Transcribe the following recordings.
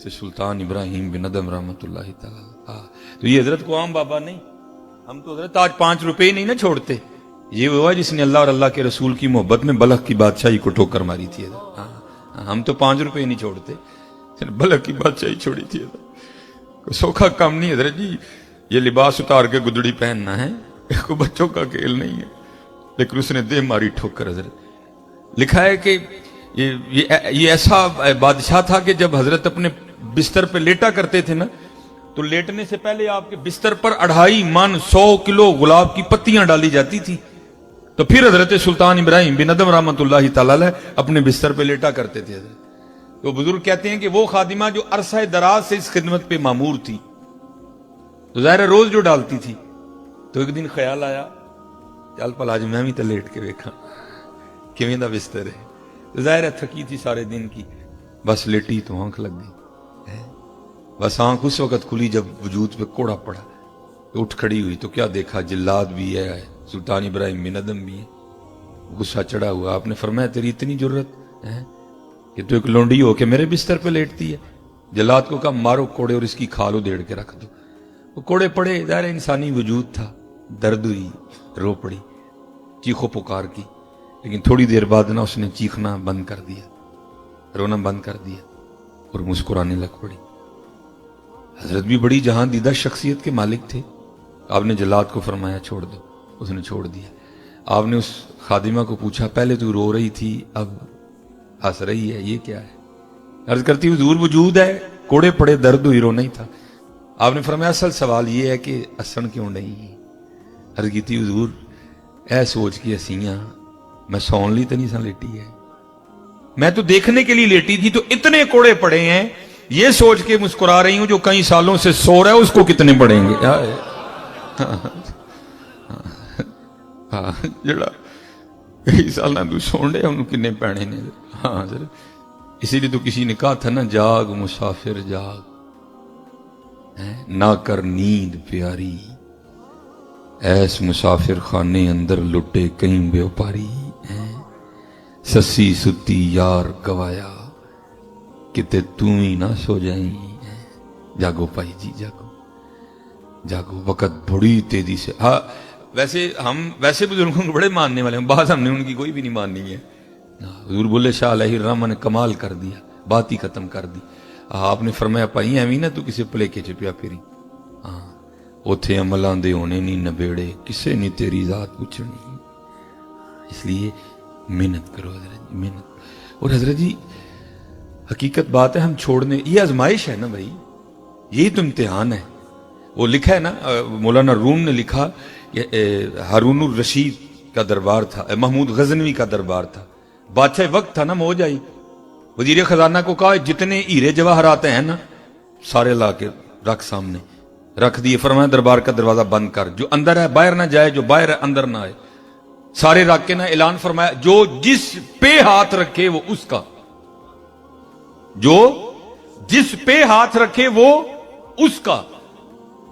حضرت سلطان ابراہیم بن ادم رحمۃ اللہ تعالی۔ تو یہ حضرت کو عام بابا نہیں، ہم تو حضرت آج 5 روپے نہیں نہ چھوڑتے، یہ ہوا جس نے اللہ اور اللہ کے رسول کی محبت میں بلخ کی بادشاہی کو ٹھوکر ماری تھی حضرت۔ ہم تو 5 روپے نہیں چھوڑتے، بلخ کی بادشاہی چھوڑی تھی حضرت۔ سوکھا کام نہیں حضرت جی، یہ لباس اتار کے گدڑی پہننا ہے، کوئی بچوں کا کھیل نہیں ہے، لیکن اس نے دے ماری ٹھوکر حضرت۔ لکھا ہے کہ یہ ایسا بادشاہ تھا کہ جب حضرت اپنے بستر پہ لیٹا کرتے تھے نا، تو لیٹنے سے پہلے آپ کے بستر پر 2.5 من 100 کلو گلاب کی پتیاں ڈالی جاتی تھی، تو پھر حضرت سلطان ابراہیم بن ادم رحمۃ اللہ تعالی اپنے بستر پہ لیٹا کرتے تھے حضرت۔ تو بزرگ کہتے ہیں کہ وہ خادمہ جو عرصہ دراز سے اس خدمت پہ مامور تھی، تو ظاہر روز جو ڈالتی تھی، تو ایک دن خیال آیا چل پل آج میں بھی تو لیٹ کے دیکھا کیویں دا بستر ہے۔ تو ظاہر ہے تھکی تھی سارے دن کی، بس لیٹی تو آنکھ لگ گئی، بس آنکھ اس وقت کھلی جب وجود پہ کوڑا پڑا، اٹھ کھڑی ہوئی تو کیا دیکھا، جلاد بھی ہے، سلطان ابراہیم بن ادم بھی ہے، غصہ چڑھا ہوا۔ آپ نے فرمایا تیری اتنی جرت ہے کہ تو ایک لونڈی ہو کے میرے بستر پہ لیٹتی ہے؟ جلاد کو کہا مارو کوڑے اور اس کی کھال ادھیڑ کے رکھ دو۔ وہ کوڑے پڑے، ظاہر انسانی وجود تھا، درد ہوئی، رو پڑی، چیخو پکار کی، لیکن تھوڑی دیر بعد نا اس نے چیخنا بند کر دیا، رونا بند کر دیا اور مسکرانے لگ پڑی۔ حضرت بھی بڑی جہاں دیدہ شخصیت کے مالک تھے۔ آپ نے جلاد کو فرمایا چھوڑ دو، اس نے چھوڑ دیا۔ آپ نے اس خادمہ کو پوچھا پہلے تو رو رہی تھی اب ہنس رہی ہے، یہ کیا ہے؟ عرض کرتی حضور وجود ہے، کوڑے پڑے، درد ہوئی، رونا ہی تھا۔ آپ نے فرمایا اصل سوال یہ ہے کہ ہسن کیوں نہیں؟ عرض کی تھی حضور اے سوچ کی ہسیاں میں سون لی تو نہیں سا لیٹی ہے، میں تو دیکھنے کے لیے لیٹی تھی، تو اتنے کوڑے پڑے ہیں، یہ سوچ کے مسکرا رہی ہوں جو کئی سالوں سے سو رہا ہے اس کو کتنے پڑیں گے؟ جڑا کئی سال تو سون رہے انہوں کنے پینے نے۔ ہاں سر، اسی لیے تو کسی نے کہا تھا نا جاگ مسافر جاگ، نہ کر نیند پیاری، ایس مسافر خانے اندر لٹے کہیں بیوپاری، سسی ستی یار گوایا کتے تو ہی نہ سو جائیں۔ جاگو پائی جی جاگو جاگو، وقت بڑی تیزی سے۔ ہاں ویسے بزرگوں کو بڑے ماننے والے ہیں، بعض ہم نے ان کی کوئی بھی نہیں ماننی ہے۔ حضور بولے شاہ علیہ الرحمہ نے کمال کر دیا، بات ہی ختم کر دی۔ آپ نے فرمایا پائی ایویں نہ تو کسی پلیکے چ پیا پھری، ہاں اوتھے عملاں دے ہونے نہیں نبیڑے، کسے نہیں تیری ذات پوچھنی، اس لیے محنت کرو حضرت جی، محنت۔ اور حضرت جی حقیقت بات ہے، ہم چھوڑنے، یہ آزمائش ہے نا بھائی، یہی تو امتحان ہے۔ وہ لکھا ہے نا، مولانا روم نے لکھا کہ ہارون الرشید کا دربار تھا، محمود غزنوی کا دربار تھا، بادشاہ وقت تھا نا، موج آئی، وزیر خزانہ کو کہا جتنے ہیرے جواہرات ہیں نا سارے لا کے رکھ، سامنے رکھ دیے۔ فرمایا دربار کا دروازہ بند کر، جو اندر ہے باہر نہ جائے، جو باہر ہے اندر نہ آئے۔ سارے رکھ کے نا اعلان فرمایا جو جس پہ ہاتھ رکھے وہ اس کا، جو جس پہ ہاتھ رکھے وہ اس کا۔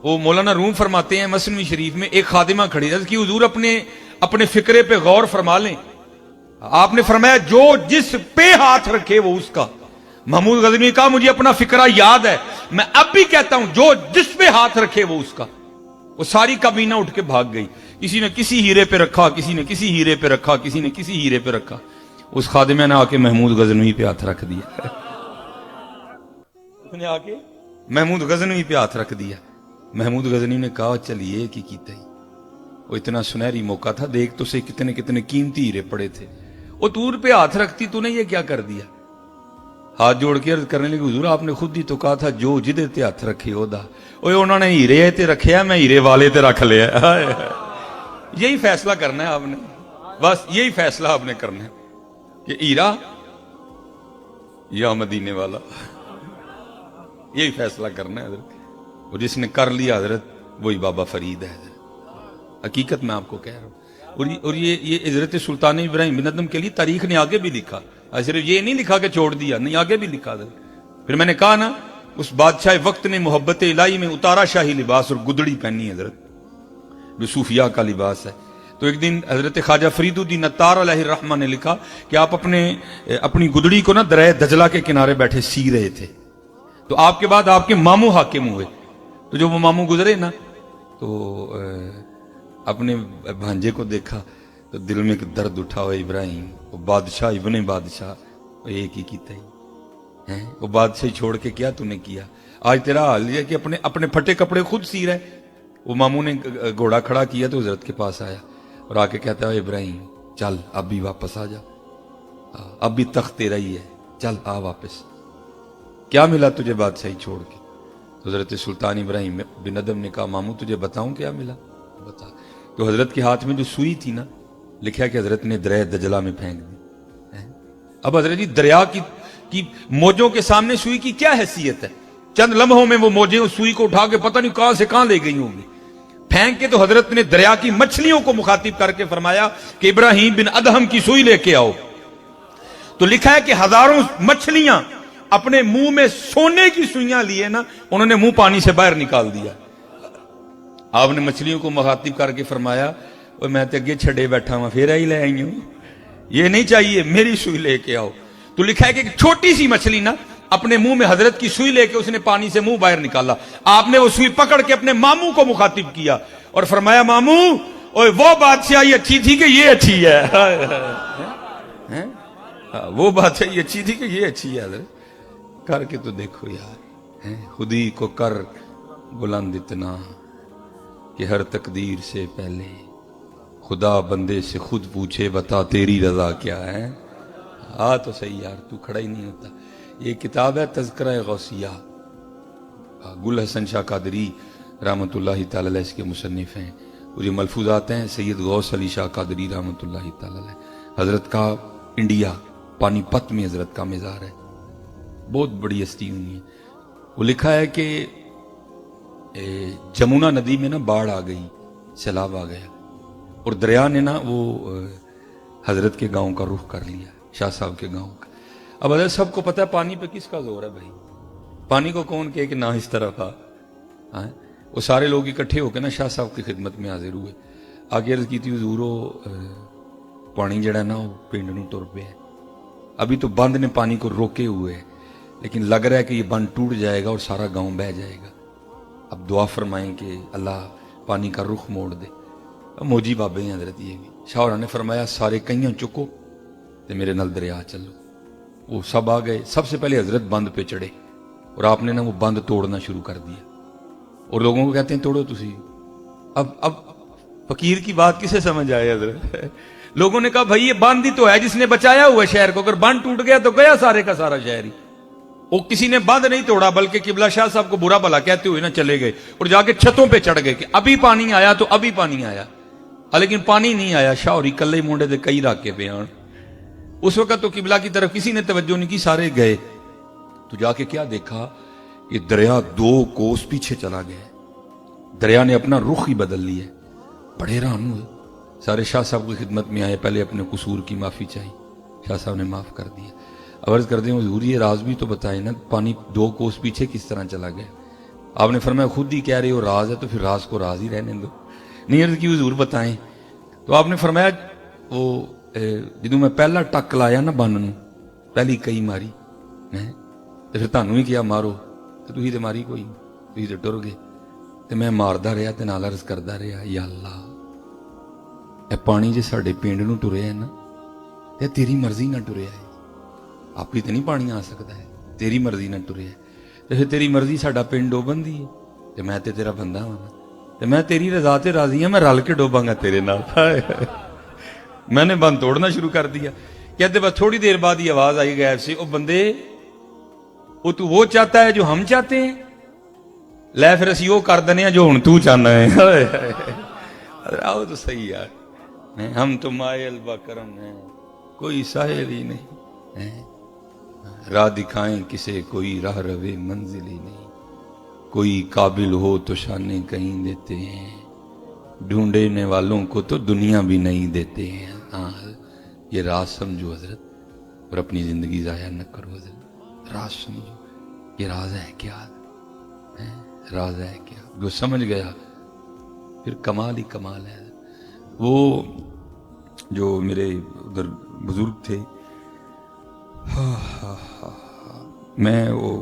وہ مولانا روم فرماتے ہیں مثنوی شریف میں، ایک خادمہ کھڑی ہے کہ حضور اپنے فکرے پہ غور فرما لیں۔ آپ نے فرمایا جو جس پہ ہاتھ رکھے وہ اس کا۔ محمود غزنوی نے کہا مجھے اپنا فکرہ یاد ہے، میں اب بھی کہتا ہوں جو جس پہ ہاتھ رکھے وہ اس کا۔ وہ ساری کابینہ اٹھ کے بھاگ گئی، کسی نے کسی ہیرے پہ رکھا، کسی نے کسی ہیرے پہ رکھا، کسی نے کسی ہیرے پہ رکھا۔ اس خادمہ نے آ کے محمود غزنوی پہ ہاتھ رکھ دیا، اس نے آ کے محمود غزنوی پہ ہاتھ رکھ دیا۔ محمود غزنوی نے کہا چلیے کی کیتا ہی، وہ اتنا سنہری موقع تھا، دیکھ تو سے کتنے کتنے قیمتی ہیرے پڑے تھے، وہ دور پہ ہاتھ رکھتی تو نے یہ کیا کر دیا؟ ہاتھ جوڑ کے عرض کرنے لگی حضور آپ نے خود ہی تو کہا تھا جو جدے تے ہاتھ رکھے ہو دا، انہوں نے ہیرے تے رکھے، میں ہیرے والے تے رکھ لیا۔ یہی فیصلہ کرنا ہے آپ نے، بس یہی فیصلہ آپ نے کرنا ہے کہ ہیرا یا مدینے والا، یہی فیصلہ کرنا ہے حضرت۔ اور جس نے کر لیا حضرت وہی بابا فرید ہے حضرت، حقیقت میں آپ کو کہہ رہا ہوں۔ اور یہ حضرت سلطان ابراہیم بن ادم کے لیے تاریخ نے آگے بھی لکھا، صرف یہ نہیں لکھا کہ چھوڑ دیا، نہیں آگے بھی لکھا حضرت۔ پھر میں نے کہا نا اس بادشاہ وقت نے محبت الہی میں اتارا شاہی لباس اور گدڑی پہنی حضرت، جو صوفیاء کا لباس ہے۔ تو ایک دن حضرت خواجہ فرید الدین عطار علیہ الرحمہ نے لکھا کہ آپ اپنی گدڑی کو نا دریا دجلہ کے کنارے بیٹھے سی رہے تھے، تو آپ کے بعد آپ کے ماموں حاکم ہوئے. تو جو وہ ماموں گزرے نا تو اپنے بھانجے کو دیکھا تو دل میں ایک درد اٹھا. ہوا ابراہیم وہ بادشاہ ابن بادشاہ وہ ایک ہی کیتا ہی ہیں. وہ بادشاہی چھوڑ کے کیا تو نے کیا. آج تیرا حال یہ کہ اپنے پھٹے کپڑے خود سی رہے. وہ ماموں نے گھوڑا کھڑا کیا تو حضرت کے پاس آیا اور آ کے کہتا ہے ابراہیم چل اب بھی واپس آ جا, اب بھی تخت تیرا ہی ہے, چل آ واپس. کیا ملا تجھے بادشاہی چھوڑ کے؟ تو حضرت سلطان ابراہیم بن ادم نے کہا ماموں تجھے بتاؤں کیا ملا, بتا. تو حضرت کے ہاتھ میں جو سوئی تھی نا, لکھا کہ حضرت نے دریا دجلہ میں پھینک دی. اب حضرت جی دریا کی موجوں کے سامنے سوئی کی کیا حیثیت ہے؟ چند لمحوں میں وہ موجیں اس سوئی کو اٹھا کے پتہ نہیں کہاں سے کہاں لے گئی ہوں گی. پھینک کے تو حضرت نے دریا کی مچھلیوں کو مخاطب کر کے فرمایا کہ ابراہیم بن ادہم کی سوئی لے کے آؤ. تو لکھا ہے کہ ہزاروں مچھلیاں اپنے منہ میں سونے کی سوئیاں لیے نا, انہوں نے منہ پانی سے باہر نکال دیا. آپ نے مچھلیوں کو مخاطب کر کے فرمایا میں تو اگے چھڑے بیٹھا ہوں پھر ہی لے آئی ہوں, یہ نہیں چاہیے, میری سوئی لے کے آؤ. تو لکھا ہے کہ ایک چھوٹی سی مچھلی نا اپنے منہ میں حضرت کی سوئی لے کے اس نے پانی سے منہ باہر نکالا. آپ نے وہ سوئی پکڑ کے اپنے ماموں کو مخاطب کیا اور فرمایا ماموں اوے وہ بادشاہی اچھی تھی کہ یہ اچھی ہے, وہ بادشاہی اچھی تھی کہ یہ اچھی ہے. حضرت کر کے تو دیکھو یار, خودی کو کر بلند اتنا کہ ہر تقدیر سے پہلے خدا بندے سے خود پوچھے بتا تیری رضا کیا ہے. تو صحیح یار, تو کھڑا ہی نہیں ہوتا. یہ کتاب ہے تذکرہ غوثیہ, گل حسن شاہ قادری رحمۃ اللہ تعالی علیہ اس کے مصنف ہیں. اور یہ ملفوظات ہیں سید غوث علی شاہ قادری رحمۃ اللہ تعالی علیہ. حضرت کا انڈیا پانی پت میں حضرت کا مزار ہے, بہت بڑی ہستی ہوئی ہے. وہ لکھا ہے کہ جمنا ندی میں نا باڑھ آ گئی, سیلاب آ گیا, اور دریا نے نا وہ حضرت کے گاؤں کا رخ کر لیا, شاہ صاحب کے گاؤں کا. اب حضرت سب کو پتا ہے پانی پہ کس کا زور ہے بھائی, پانی کو کون کہے کہ نہ اس طرف آ. وہ سارے لوگ اکٹھے ہو کے نا شاہ صاحب کی خدمت میں حاضر ہوئے. آگے عرض کی تھی حضور پانی جڑا نا وہ پنڈ نو ٹر پہ ہے. ابھی تو بند نے پانی کو روکے ہوئے ہے, لیکن لگ رہا ہے کہ یہ بند ٹوٹ جائے گا اور سارا گاؤں بہ جائے گا. اب دعا فرمائیں کہ اللہ پانی کا رخ موڑ دے. موجی بابے ہیں حضرت یہ بھی. شاہ نے فرمایا سارے کئیاں چکو تے میرے نال دریا چلو. وہ سب آ گئے. سب سے پہلے حضرت بند پہ چڑھے اور آپ نے نا وہ بند توڑنا شروع کر دیا, اور لوگوں کو کہتے ہیں توڑو تسی. اب فقیر کی بات کسے سمجھ آئے حضرت؟ لوگوں نے کہا بھائی یہ بند ہی تو ہے جس نے بچایا ہوا شہر کو, اگر بند ٹوٹ گیا تو گیا سارے کا سارا شہر ہی. وہ کسی نے بند نہیں توڑا بلکہ قبلہ شاہ صاحب کو برا بھلا کہتے ہوئے نا چلے گئے اور جا کے چھتوں پہ چڑھ گئے کہ ابھی پانی آیا تو ابھی پانی آیا, لیکن پانی نہیں آیا. شاہ اور کلے مونڈے دے کئی راکے پہ آن. اس وقت تو قبلہ کی طرف کسی نے توجہ نہیں کی, سارے گئے. تو جا کے کیا دیکھا کہ دریا 2 کوس پیچھے چلا گیا. دریا نے اپنا رخ ہی بدل لیا. بڑے حیران ہوئے. سارے شاہ صاحب کی خدمت میں آئے, پہلے اپنے قصور کی معافی چاہی. شاہ صاحب نے معاف کر دیا. عرض کر دیں حضور یہ راز بھی تو بتائیں نا, پانی 2 کوس پیچھے کس طرح چلا گیا؟ آپ نے فرمایا خود ہی کہہ رہے ہو راز ہے تو پھر راز کو راز ہی رہنے دو. نہیں عرض کی حضور بتائیں. تو آپ نے فرمایا وہ جدوں میں پہلا ٹک لایا نا بن نو, پہلی کئی ماری تو پھر تانوں ہی کیا مارو, تو تھی تو ماری کوئی, تھی تو ٹر گئے. تو میں ماردا رہا تے نال عرض کردا رہا یا اللہ اے پانی جے ساڈے پنڈ نو ٹریا ہے نا تے تیری مرضی نہ ٹریا ہے. آپ ہی تے نہیں پانی آ سکتا ہے, تیری مرضی نہ ٹریا ہے. تے پھر تیری مرضی ساڈا پنڈ ڈوبن دی ہے تے میں تے تیرا بندہ ہاں تے میں تیری رضا تے راضی ہوں, میں رل کے ڈوباں گا تیرے نال. میں نے بند توڑنا شروع کر دیا. کہتے بس تھوڑی دیر بعد یہ آواز آئی غیب سے, او بندے وہ تو وہ چاہتا ہے جو ہم چاہتے ہیں, لے پھر اسی وہ کر دنے ہیں جو ہن تو چاہنا ہے. آؤ تو صحیح یار, ہم تو مائل با کرم ہیں, کوئی ساحل ہی نہیں. راہ دکھائیں کسے کوئی راہ روے منزل ہی نہیں, کوئی قابل ہو تو شانے کہیں دیتے ہیں, ڈھونڈنے والوں کو تو دنیا بھی نہیں دیتے ہیں. یہ راز سمجھو حضرت, اور اپنی زندگی ضائع نہ کرو حضرت. راز سمجھو, یہ راز ہے کیا, راز ہے کیا. جو سمجھ گیا پھر کمال ہی کمال ہے. وہ جو میرے ادھر بزرگ تھے, میں وہ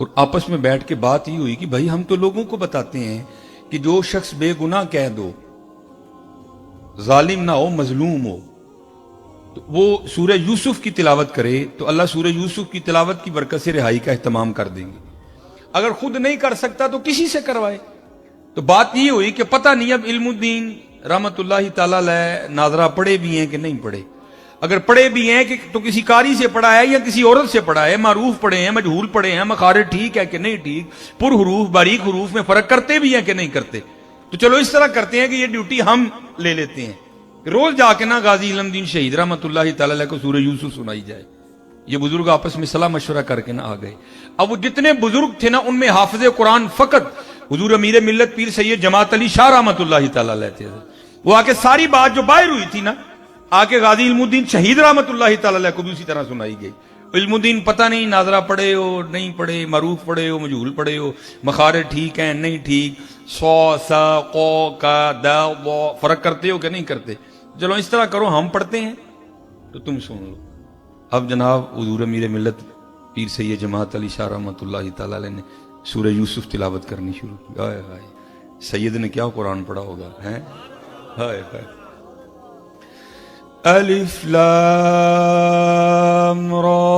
اور آپس میں بیٹھ کے بات یہ ہوئی کہ بھائی ہم تو لوگوں کو بتاتے ہیں کہ جو شخص بے گناہ کہہ دو، ظالم نہ ہو، مظلوم ہو، تو وہ سورہ یوسف کی تلاوت کرے تو اللہ سورہ یوسف کی تلاوت کی برکت سے رہائی کا اہتمام کر دیں گے. اگر خود نہیں کر سکتا تو کسی سے کروائے. تو بات یہ ہوئی کہ پتہ نہیں اب علم الدین رحمت اللہ تعالی علیہ ناظرہ پڑھے بھی ہیں کہ نہیں پڑھے. اگر پڑھے بھی ہیں کہ تو کسی قاری سے پڑھا ہے یا کسی عورت سے پڑھا ہے، معروف پڑھے ہیں، مجہول پڑھے ہیں، مخارج ٹھیک ہے کہ نہیں ٹھیک، پر حروف باریک حروف میں فرق کرتے بھی ہیں کہ نہیں کرتے. تو چلو اس طرح کرتے ہیں کہ یہ ڈیوٹی ہم لے لیتے ہیں، روز جا کے نا غازی علم دین شہید رحمت اللہ تعالی علیہ کو سورہ یوسف سنائی جائے. یہ بزرگ آپس میں صلاح مشورہ کر کے نا آ گئے. اب وہ جتنے بزرگ تھے نا ان میں حافظ قرآن فقط حضور امیر ملت پیر سید جماعت علی شاہ رحمت اللہ تعالی علیہ تھے. وہ آ کے ساری بات جو باہر ہوئی تھی نا آ کے غازی علم الدین شہید رحمت اللہ تعالی علیہ کو بھی اسی طرح سنائی گئی. علم الدین پتہ نہیں ناظرہ پڑھے ہو نہیں پڑھے، معروف پڑھے ہو مجہول پڑھے ہو، مخارج ٹھیک ہیں نہیں ٹھیک، سو سا قو کا دا ضا فرق کرتے ہو کہ نہیں کرتے. چلو اس طرح کرو ہم پڑھتے ہیں تو تم سن لو. اب جناب حضور امیر ملت پیر سید جماعت علی شاہ رحمت اللہ تعالی علیہ نے سورہ یوسف تلاوت کرنی شروع کی. ہائے ہائے سید نے کیا قرآن پڑھا ہوگا ہیں. ہائے ہائے الف لام را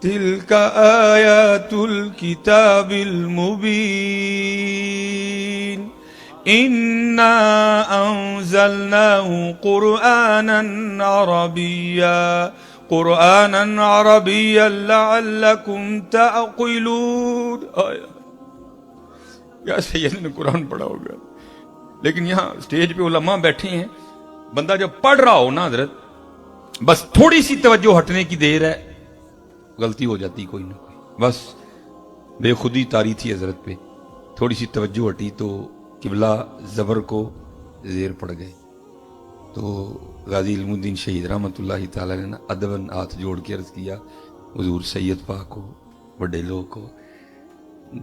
تلک آیات الکتاب المبین انا انزلناه قرآنا عربیا لعلکم تعقلون. یا سید نے قرآن پڑھا ہوگا، لیکن یہاں سٹیج پہ علماء بیٹھے ہیں. بندہ جب پڑھ رہا ہو نا حضرت بس تھوڑی سی توجہ ہٹنے کی دیر ہے غلطی ہو جاتی کوئی نہ کوئی. بس بے خودی تاری تھی حضرت پہ، تھوڑی سی توجہ ہٹی تو قبلہ زبر کو زیر پڑ گئے. تو غازی علم الدین شہید رحمت اللہ تعالی نے ادباً ہاتھ جوڑ کے عرض کیا حضور سید پاک کو، بڑے لوگ کو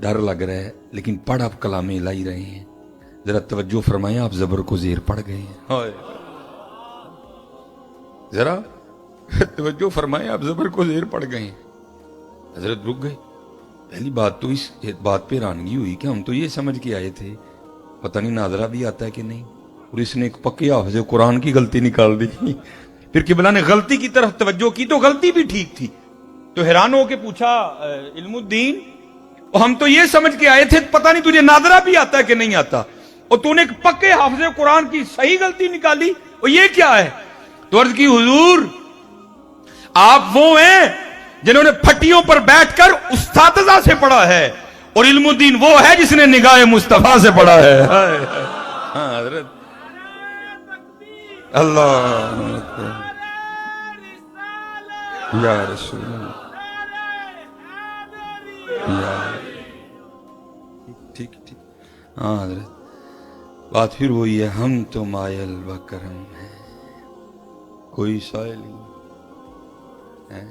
ڈر لگ رہا ہے لیکن پڑھ آپ کلام الہی رہے ہیں، ذرا توجہ فرمائیں آپ زبر کو زیر پڑ گئے ہیں. ذرا توجہ فرمائیں آپ زبر کو زیر پڑ گئے ہیں. حضرت رک گئے. پہلی بات تو اس بات پہ حیرانگی ہوئی کہ ہم تو یہ سمجھ کے آئے تھے پتہ نہیں ناظرہ بھی آتا ہے کہ نہیں، اور اس نے ایک پکے حافظ قرآن کی غلطی نکال دی. پھر قبلہ نے غلطی کی طرف توجہ کی تو غلطی بھی ٹھیک تھی. تو حیران ہو کے پوچھا علم الدین ہم تو یہ سمجھ کے آئے تھے پتہ نہیں تجھے ناظرہ بھی آتا ہے کہ نہیں آتا، اور تو نے ایک پکے حافظ قرآن کی صحیح غلطی نکالی، اور یہ کیا ہے؟ تو عرض کی حضور آپ وہ ہیں جنہوں نے پھٹیوں پر بیٹھ کر استاذہ سے پڑھا ہے، اور علم الدین وہ ہے جس نے نگاہ مصطفیٰ سے پڑھا ہے. ہاں حضرت اللہ یا رسول اللہ ٹھیک ٹھیک. ہاں حضرت بات پھر وہی ہے، ہم تو مائل و کرم ہیں کوئی سائل ہے،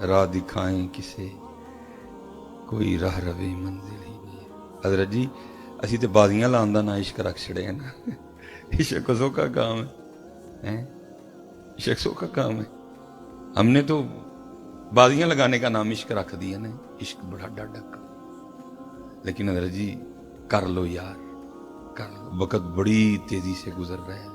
راہ دکھائیں کسے کوئی راہ روے منزل ہی نہیں. حضرت جی اسی تے بازیاں لاندہ نہ عشق رکھ چھڑے ہیں نا. عشق سو کا کام ہے، عشق سو کا کام ہے. ہم نے تو بازیاں لگانے کا نام عشق رکھ دیا نا، عشق بڑا ڈاڈا. لیکن حضرت جی کر لو یار کر لو، وقت بڑی تیزی سے گزر رہا ہے.